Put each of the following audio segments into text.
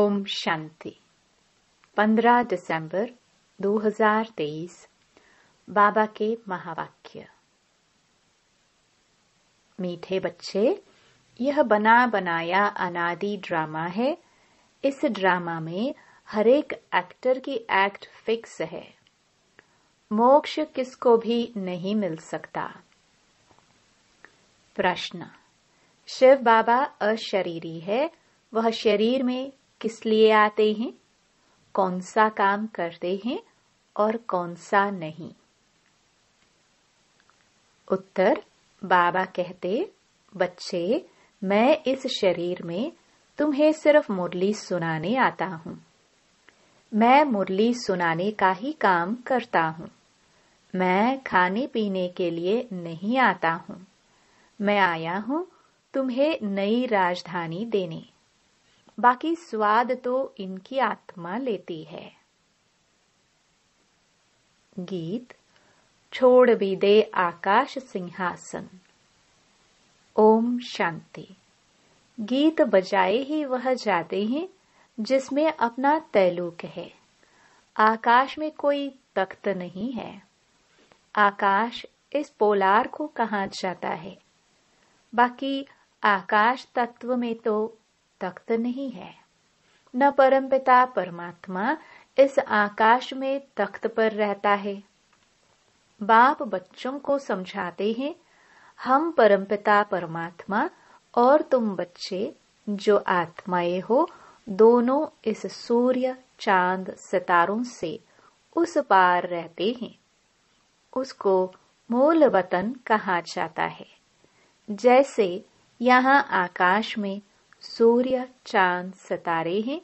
ओम शांति। 15 दिसंबर 2023 बाबा के महावाक्य। मीठे बच्चे, यह बना बनाया अनादि ड्रामा है। इस ड्रामा में हर एक एक्टर की एक्ट फिक्स है। मोक्ष किसको भी नहीं मिल सकता। प्रश्न: शिव बाबा अशरीरी है, वह शरीर में किस लिए आते हैं? कौन सा काम करते हैं और कौन सा नहीं? उत्तर: बाबा कहते, बच्चे, मैं इस शरीर में तुम्हें सिर्फ मुरली सुनाने आता हूँ। मैं मुरली सुनाने का ही काम करता हूँ। मैं खाने पीने के लिए नहीं आता हूँ। मैं आया हूँ तुम्हें नई राजधानी देने। बाकी स्वाद तो इनकी आत्मा लेती है। गीत: छोड़ भी दे आकाश सिंहासन। ओम शांति। गीत बजाए ही वह जाते हैं जिसमें अपना तैलुक है। आकाश में कोई तख्त नहीं है। आकाश इस पोलार को कहा जाता है। बाकी आकाश तत्व में तो तख्त नहीं है। न परमपिता परमात्मा इस आकाश में तख्त पर रहता है। बाप बच्चों को समझाते हैं, हम परमपिता परमात्मा और तुम बच्चे जो आत्माएं हो, दोनों इस सूर्य चांद सितारों से उस पार रहते हैं। उसको मूल वतन कहा जाता है। जैसे यहाँ आकाश में सूर्य चांद सितारे हैं,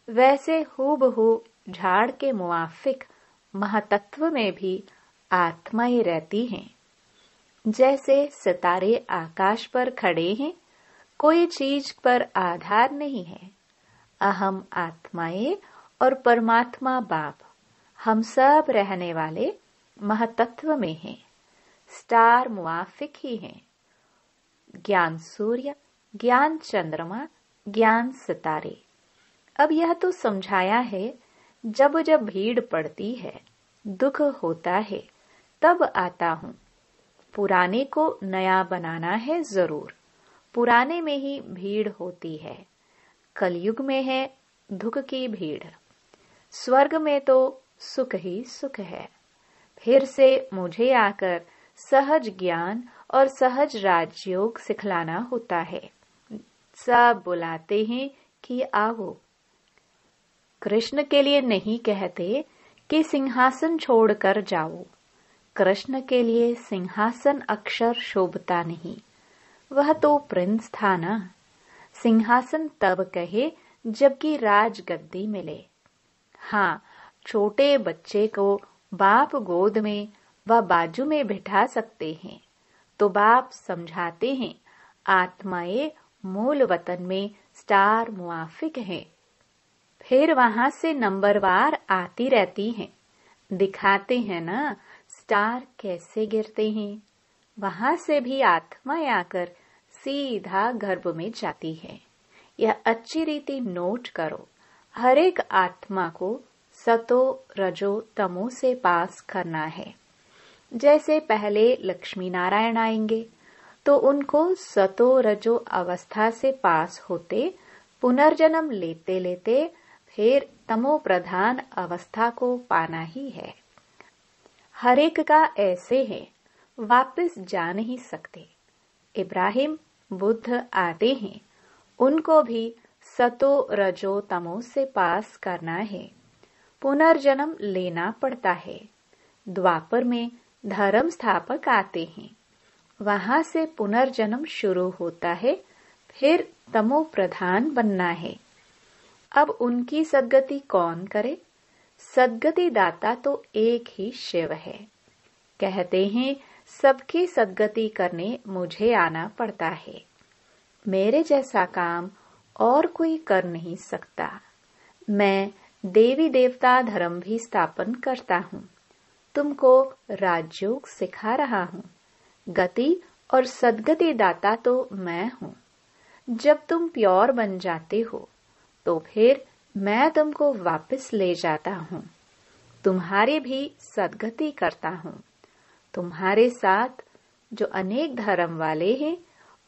वैसे हूबहू झाड़ के मुआफिक महातत्व में भी आत्माएं रहती हैं। जैसे सितारे आकाश पर खड़े हैं, कोई चीज पर आधार नहीं है। अहम आत्माएं और परमात्मा बाप, हम सब रहने वाले महातत्व में हैं। स्टार मुआफिक ही हैं। ज्ञान सूर्य, ज्ञान चंद्रमा, ज्ञान सितारे। अब यह तो समझाया है, जब जब भीड़ पड़ती है, दुख होता है, तब आता हूँ। पुराने को नया बनाना है जरूर। पुराने में ही भीड़ होती है। कलयुग में है दुख की भीड़। स्वर्ग में तो सुख ही सुख है। फिर से मुझे आकर सहज ज्ञान और सहज राजयोग सिखलाना होता है। सब बुलाते हैं कि आओ। कृष्ण के लिए नहीं कहते कि सिंहासन छोड़कर जाओ। कृष्ण के लिए सिंहासन अक्षर शोभता नहीं। वह तो प्रिंस था ना। सिंहासन तब कहे जबकि राजगद्दी मिले। हाँ, छोटे बच्चे को बाप गोद में व बाजू में बिठा सकते हैं, तो बाप समझाते हैं, आत्माएं मूल वतन में स्टार मुआफिक हैं। फिर वहां से नंबरवार आती रहती हैं। दिखाते हैं ना स्टार कैसे गिरते हैं। वहां से भी आत्माएं आकर सीधा गर्भ में जाती है। यह अच्छी रीति नोट करो। हर एक आत्मा को सतो रजो तमो से पास करना है। जैसे पहले लक्ष्मी नारायण आएंगे तो उनको सतो रजो अवस्था से पास होते पुनर्जन्म लेते लेते फिर तमो प्रधान अवस्था को पाना ही है। हर एक का ऐसे है, वापस जा नहीं सकते। इब्राहिम बुद्ध आते हैं, उनको भी सतो रजो तमो से पास करना है। पुनर्जन्म लेना पड़ता है। द्वापर में धर्म स्थापक आते हैं, वहां से पुनर्जन्म शुरू होता है। फिर तमो प्रधान बनना है। अब उनकी सद्गति कौन करे? सद्गति दाता तो एक ही शिव है। कहते हैं, सबकी सद्गति करने मुझे आना पड़ता है। मेरे जैसा काम और कोई कर नहीं सकता। मैं देवी देवता धर्म भी स्थापन करता हूँ। तुमको राजयोग सिखा रहा हूँ। गति और सद्गति दाता तो मैं हूँ। जब तुम प्योर बन जाते हो तो फिर मैं तुमको वापस ले जाता हूँ, तुम्हारी भी सद्गति करता हूँ। तुम्हारे साथ जो अनेक धर्म वाले हैं,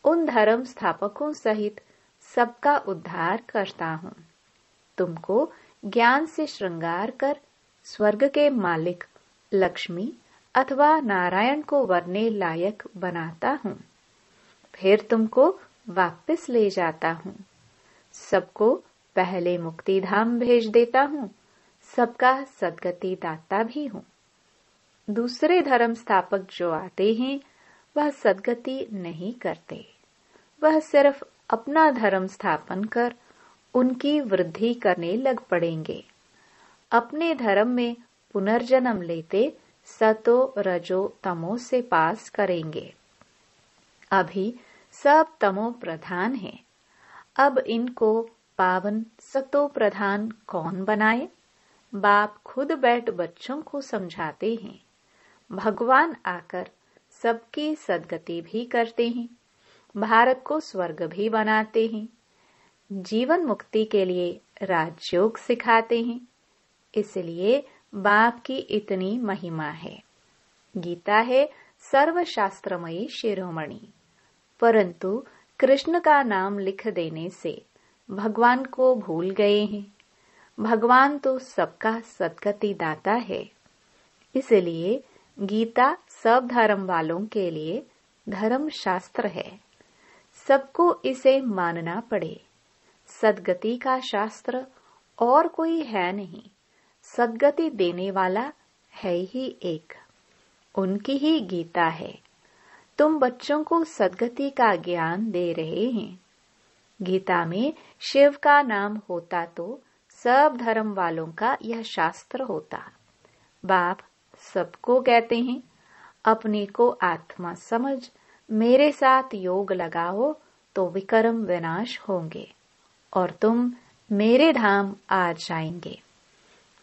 उन धर्म स्थापकों सहित सबका उद्धार करता हूँ। तुमको ज्ञान से श्रृंगार कर स्वर्ग के मालिक लक्ष्मी अथवा नारायण को वरने लायक बनाता हूँ। फिर तुमको वापस ले जाता हूँ। सबको पहले मुक्ति धाम भेज देता हूँ। सबका सद्गति दाता भी हूँ। दूसरे धर्म स्थापक जो आते हैं, वह सद्गति नहीं करते। वह सिर्फ अपना धर्म स्थापन कर उनकी वृद्धि करने लग पड़ेंगे। अपने धर्म में पुनर्जन्म लेते सतो रजो तमो से पास करेंगे। अभी सब तमो प्रधान हैं। अब इनको पावन सतो प्रधान कौन बनाए? बाप खुद बैठ बच्चों को समझाते हैं। भगवान आकर सबकी सद्गति भी करते हैं। भारत को स्वर्ग भी बनाते हैं। जीवन मुक्ति के लिए राजयोग सिखाते हैं। इसलिए बाप की इतनी महिमा है। गीता है सर्वशास्त्रमयी शिरोमणि, परंतु कृष्ण का नाम लिख देने से भगवान को भूल गए हैं। भगवान तो सबका सद्गति दाता है। इसलिए गीता सब धर्म वालों के लिए धर्म शास्त्र है। सबको इसे मानना पड़े। सद्गति का शास्त्र और कोई है नहीं। सद्गति देने वाला है ही एक, उनकी ही गीता है। तुम बच्चों को सद्गति का ज्ञान दे रहे हैं। गीता में शिव का नाम होता तो सब धर्म वालों का यह शास्त्र होता। बाप सबको कहते हैं, अपने को आत्मा समझ मेरे साथ योग लगाओ तो विकर्म विनाश होंगे और तुम मेरे धाम आ जाएंगे।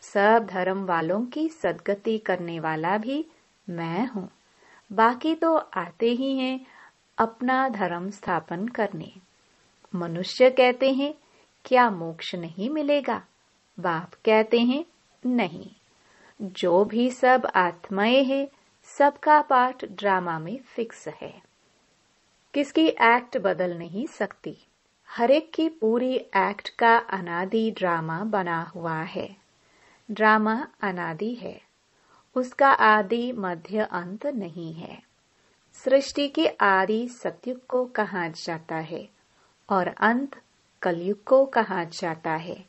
सब धर्म वालों की सद्गति करने वाला भी मैं हूँ। बाकी तो आते ही हैं अपना धर्म स्थापन करने। मनुष्य कहते हैं, क्या मोक्ष नहीं मिलेगा? बाप कहते हैं, नहीं। जो भी सब आत्माएं हैं, सबका पार्ट ड्रामा में फिक्स है। किसकी एक्ट बदल नहीं सकती। हर एक की पूरी एक्ट का अनादि ड्रामा बना हुआ है। ड्रामा अनादि है, उसका आदि मध्य अंत नहीं है। सृष्टि के आदि सतयुग को कहा जाता है और अंत कलयुग को कहा जाता है।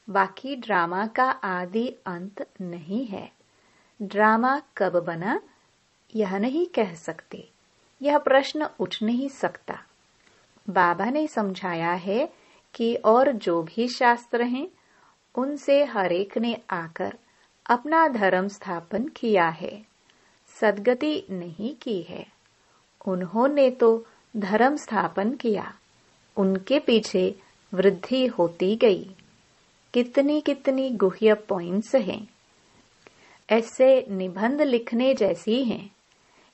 बाकी ड्रामा का आदि अंत नहीं है। ड्रामा कब बना यह नहीं कह सकते। यह प्रश्न उठ नहीं सकता। बाबा ने समझाया है कि और जो भी शास्त्र हैं, उनसे हर एक ने आकर अपना धर्म स्थापन किया है, सद्गति नहीं की है। उन्होंने तो धर्म स्थापन किया, उनके पीछे वृद्धि होती गई। कितनी कितनी गुह्य पॉइंट्स हैं। ऐसे निबंध लिखने जैसी हैं।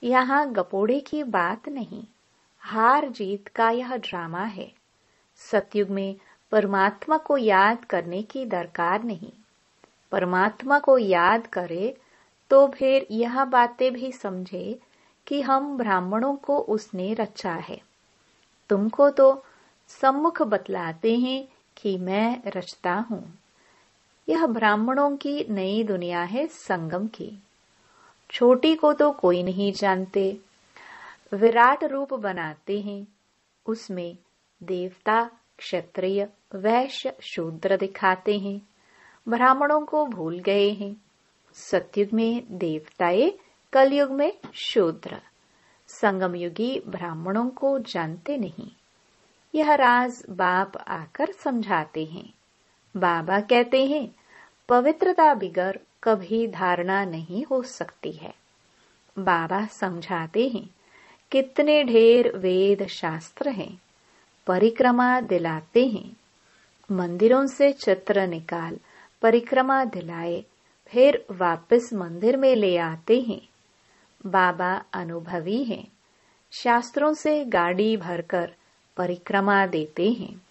यहाँ गपोड़े की बात नहीं, हार जीत का यह ड्रामा है। सतयुग में परमात्मा को याद करने की दरकार नहीं। परमात्मा को याद करे तो फिर यह बातें भी समझे कि हम ब्राह्मणों को उसने रचा है। तुमको तो सम्मुख बतलाते हैं कि मैं रचता हूँ। यह ब्राह्मणों की नई दुनिया है, संगम की। छोटी को तो कोई नहीं जानते। विराट रूप बनाते हैं, उसमें देवता, क्षत्रिय, वैश्य, शूद्र दिखाते हैं। ब्राह्मणों को भूल गए हैं। सतयुग में देवताएं, कलयुग में शूद्र। संगम युगी ब्राह्मणों को जानते नहीं। यह राज बाप आकर समझाते हैं। बाबा कहते हैं, पवित्रता बिगर कभी धारणा नहीं हो सकती है। बाबा समझाते हैं, कितने ढेर वेद शास्त्र हैं। परिक्रमा दिलाते हैं। मंदिरों से चित्र निकाल परिक्रमा दिलाए, फिर वापस मंदिर में ले आते हैं। बाबा अनुभवी हैं। शास्त्रों से गाड़ी भरकर परिक्रमा देते हैं।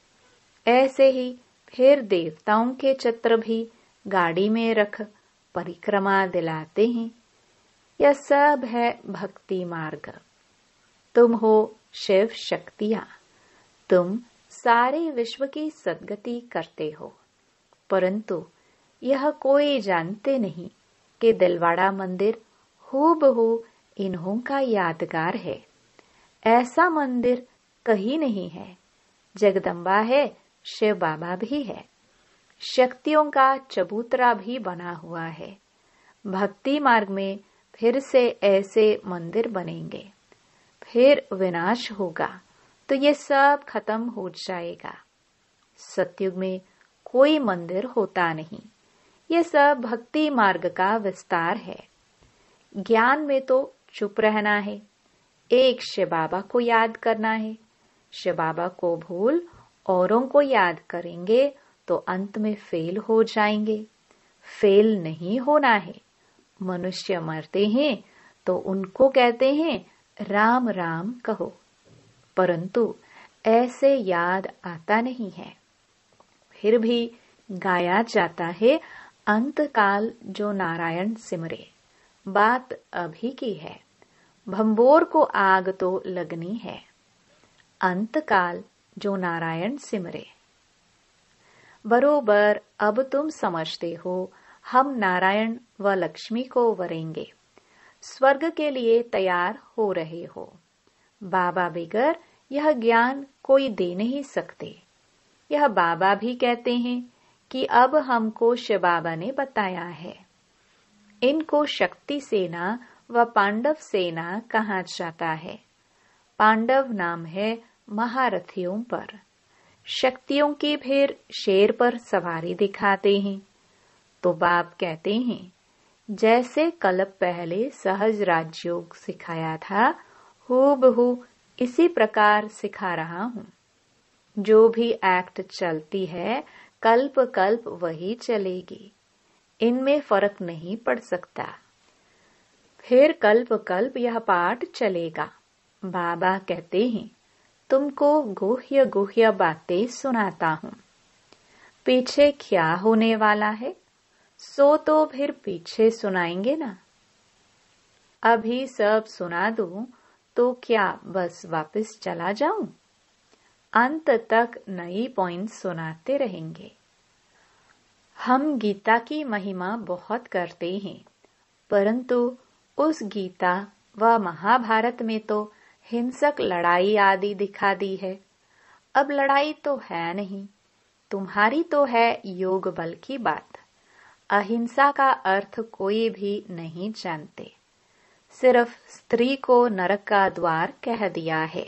ऐसे ही फिर देवताओं के चित्र भी गाड़ी में रख परिक्रमा दिलाते हैं। यह सब है भक्ति मार्ग। तुम हो शिव शक्तियां, तुम सारे विश्व की सद्गति करते हो, परंतु यह कोई जानते नहीं कि दिलवाड़ा मंदिर हूबहू इन्हों का यादगार है। ऐसा मंदिर कहीं नहीं है। जगदम्बा है, शिव बाबा भी है, शक्तियों का चबूतरा भी बना हुआ है। भक्ति मार्ग में फिर से ऐसे मंदिर बनेंगे, फिर विनाश होगा तो ये सब खत्म हो जाएगा। सतयुग में कोई मंदिर होता नहीं। ये सब भक्ति मार्ग का विस्तार है। ज्ञान में तो चुप रहना है, एक शिव बाबा को याद करना है। शिव बाबा को भूल औरों को याद करेंगे तो अंत में फेल हो जाएंगे। फेल नहीं होना है। मनुष्य मरते हैं तो उनको कहते हैं राम राम कहो, परंतु ऐसे याद आता नहीं है। फिर भी गाया जाता है अंतकाल जो नारायण सिमरे। बात अभी की है, भंबोर को आग तो लगनी है। अंतकाल जो नारायण सिमरे। बरोबर अब तुम समझते हो हम नारायण व लक्ष्मी को वरेंगे। स्वर्ग के लिए तैयार हो रहे हो। बाबा बिगर यह ज्ञान कोई दे नहीं सकते। यह बाबा भी कहते हैं कि अब हमको शिव बाबा ने बताया है। इनको शक्ति सेना व पांडव सेना कहा जाता है। पांडव नाम है महारथियों पर। शक्तियों की फिर शेर पर सवारी दिखाते हैं। तो बाप कहते हैं जैसे कल्प पहले सहज राजयोग सिखाया था, हूबहू इसी प्रकार सिखा रहा हूँ। जो भी एक्ट चलती है कल्प कल्प वही चलेगी। इनमें फर्क नहीं पड़ सकता। फिर कल्प कल्प यह पाठ चलेगा। बाबा कहते हैं तुमको गुह्य गुह्य बातें सुनाता हूँ। पीछे क्या होने वाला है सो तो फिर पीछे सुनाएंगे ना। अभी सब सुना दूं तो क्या बस वापस चला जाऊं? अंत तक नई पॉइंट सुनाते रहेंगे। हम गीता की महिमा बहुत करते हैं, परंतु उस गीता व महाभारत में तो हिंसक लड़ाई आदि दिखा दी है। अब लड़ाई तो है नहीं, तुम्हारी तो है योग बल की बात। अहिंसा का अर्थ कोई भी नहीं जानते। सिर्फ स्त्री को नरक का द्वार कह दिया है।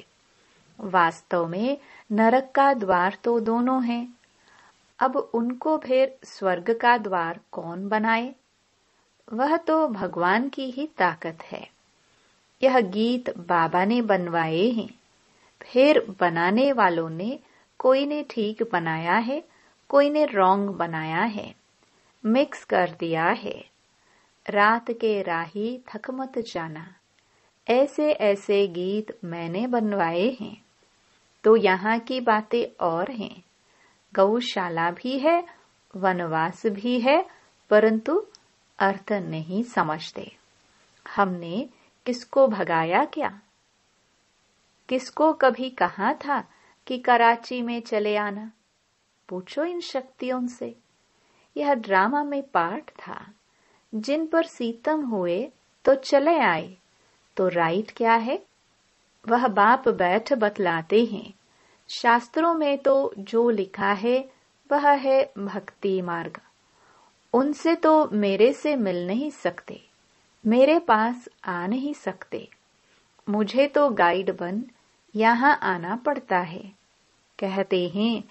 वास्तव में नरक का द्वार तो दोनों हैं। अब उनको फिर स्वर्ग का द्वार कौन बनाए? वह तो भगवान की ही ताकत है। यह गीत बाबा ने बनवाए हैं। फिर बनाने वालों ने कोई ने ठीक बनाया है, कोई ने रॉन्ग बनाया है, मिक्स कर दिया है। रात के राही थक मत जाना। ऐसे ऐसे गीत मैंने बनवाए हैं। तो यहाँ की बातें और हैं। गौशाला भी है, वनवास भी है, परंतु अर्थ नहीं समझते। हमने किसको भगाया क्या? किसको कभी कहा था कि कराची में चले आना? पूछो इन शक्तियों से। यह ड्रामा में पार्ट था। जिन पर सीतम हुए तो चले आए, तो राइट क्या है? वह बाप बैठ बतलाते हैं। शास्त्रों में तो जो लिखा है वह है भक्ति मार्ग। उनसे तो मेरे से मिल नहीं सकते, मेरे पास आ नहीं सकते। मुझे तो गाइड बन यहाँ आना पड़ता है। कहते हैं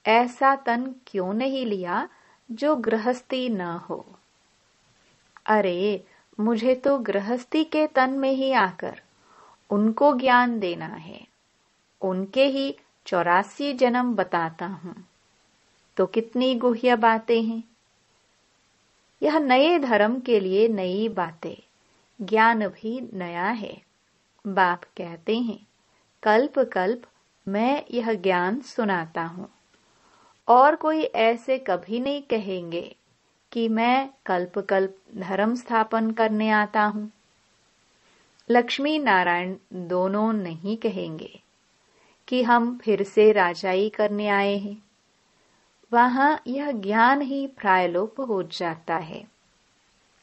ऐसा तन क्यों नहीं लिया जो गृहस्थी न हो। अरे मुझे तो गृहस्थी के तन में ही आकर उनको ज्ञान देना है। उनके ही 84 जन्म बताता हूँ। तो कितनी गुह्य बातें हैं। यह नए धर्म के लिए नई बातें, ज्ञान भी नया है। बाप कहते हैं कल्प कल्प मैं यह ज्ञान सुनाता हूँ। और कोई ऐसे कभी नहीं कहेंगे कि मैं कल्प कल्प धर्म स्थापन करने आता हूँ। लक्ष्मी नारायण दोनों नहीं कहेंगे कि हम फिर से राजाई करने आए हैं। वहां यह ज्ञान ही प्रायलोप हो जाता है।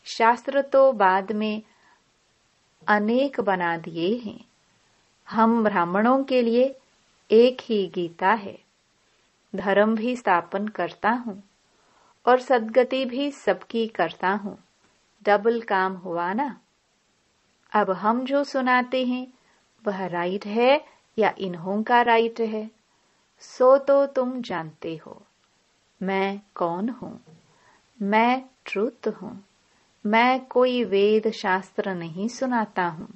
शास्त्र तो बाद में अनेक बना दिए हैं। हम ब्राह्मणों के लिए एक ही गीता है। धर्म भी स्थापन करता हूँ और सद्गति भी सबकी करता हूँ। डबल काम हुआ ना। अब हम जो सुनाते हैं वह राइट है या इन्हों का राइट है, सो तो तुम जानते हो। मैं कौन हूँ? मैं ट्रुथ हूँ। मैं कोई वेद शास्त्र नहीं सुनाता हूँ।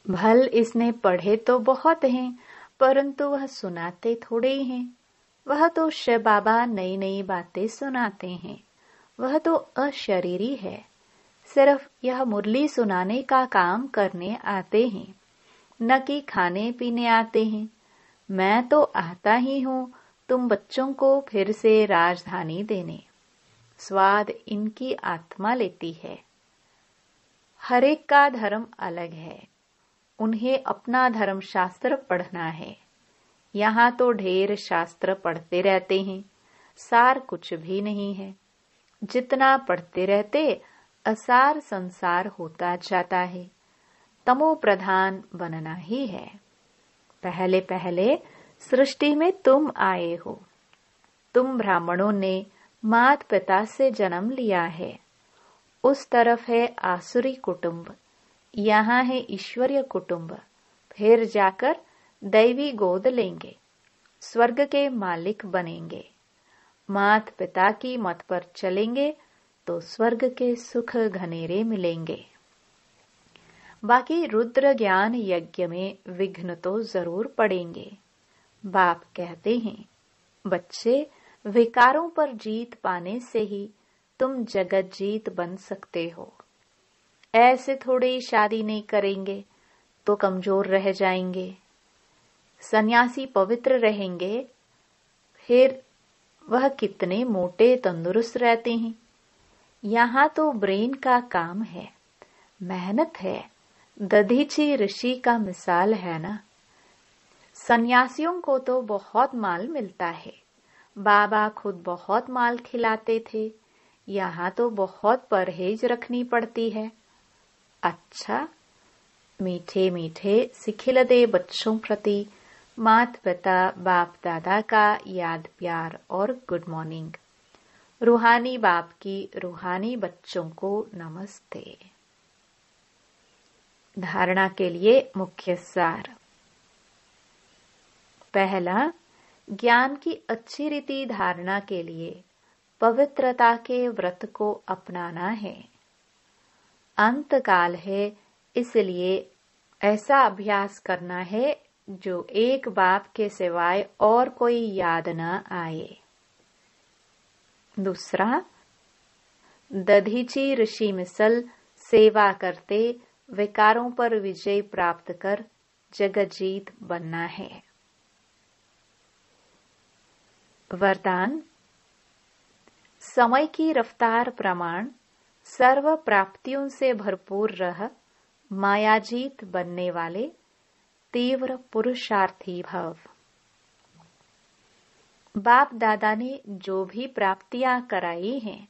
भल इसने पढ़े तो बहुत हैं, परंतु वह सुनाते थोड़े ही हैं। वह तो शिव बाबा नई नई बातें सुनाते हैं। वह तो अशरीरी है। सिर्फ यह मुरली सुनाने का काम करने आते हैं, न कि खाने पीने आते हैं। मैं तो आता ही हूँ तुम बच्चों को फिर से राजधानी देने। स्वाद इनकी आत्मा लेती है। हर एक का धर्म अलग है। उन्हें अपना धर्म शास्त्र पढ़ना है। यहाँ तो ढेर शास्त्र पढ़ते रहते हैं, सार कुछ भी नहीं है। जितना पढ़ते रहते असार संसार होता जाता है। तमो प्रधान बनना ही है। पहले पहले सृष्टि में तुम आए हो। तुम ब्राह्मणों ने मात पिता से जन्म लिया है। उस तरफ है आसुरी कुटुंब, यहाँ है ईश्वरीय कुटुंब। फिर जाकर दैवी गोद लेंगे, स्वर्ग के मालिक बनेंगे। मात पिता की मत पर चलेंगे तो स्वर्ग के सुख घनेरे मिलेंगे। बाकी रुद्र ज्ञान यज्ञ में विघ्न तो जरूर पड़ेंगे। बाप कहते हैं, बच्चे विकारों पर जीत पाने से ही तुम जगत जीत बन सकते हो। ऐसे थोड़े ही शादी नहीं करेंगे तो कमजोर रह जाएंगे। सन्यासी पवित्र रहेंगे, फिर वह कितने मोटे तंदुरुस्त रहते हैं। यहाँ तो ब्रेन का काम है, मेहनत है। दधीची ऋषि का मिसाल है ना। सन्यासियों को तो बहुत माल मिलता है। बाबा खुद बहुत माल खिलाते थे। यहाँ तो बहुत परहेज रखनी पड़ती है। अच्छा, मीठे मीठे सिखिलदे बच्चों प्रति मात पिता बाप दादा का याद प्यार और गुड मॉर्निंग। रूहानी बाप की रूहानी बच्चों को नमस्ते। धारणा के लिए मुख्य सार। पहला, ज्ञान की अच्छी रीति धारणा के लिए पवित्रता के व्रत को अपनाना है। अंत काल है, इसलिए ऐसा अभ्यास करना है जो एक बाप के सिवाय और कोई याद न आए। दूसरा, दधीची ऋषि मिसल सेवा करते विकारों पर विजय प्राप्त कर जगजीत बनना है। वरदान। समय की रफ्तार प्रमाण सर्व प्राप्तियों से भरपूर रह मायाजीत बनने वाले तीव्र पुरुषार्थी भव। बाप दादा ने जो भी प्राप्तियां कराई हैं,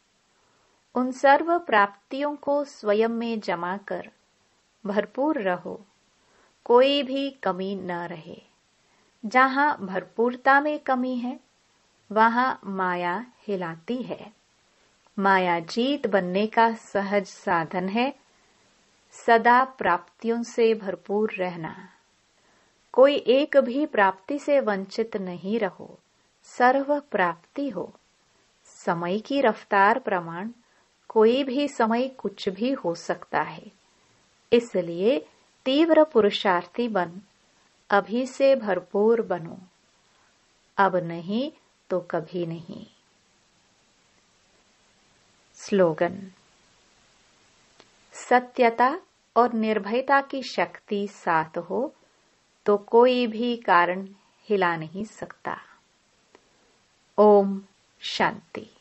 उन सर्व प्राप्तियों को स्वयं में जमा कर भरपूर रहो। कोई भी कमी न रहे। जहां भरपूरता में कमी है, वहां माया हिलाती है। माया जीत बनने का सहज साधन है सदा प्राप्तियों से भरपूर रहना। कोई एक भी प्राप्ति से वंचित नहीं रहो, सर्व प्राप्ति हो। समय की रफ्तार प्रमाण कोई भी समय कुछ भी हो सकता है, इसलिए तीव्र पुरुषार्थी बन, अभी से भरपूर बनो। अब नहीं तो कभी नहीं। स्लोगन। सत्यता और निर्भयता की शक्ति साथ हो तो कोई भी कारण हिला नहीं सकता। ओम शांति।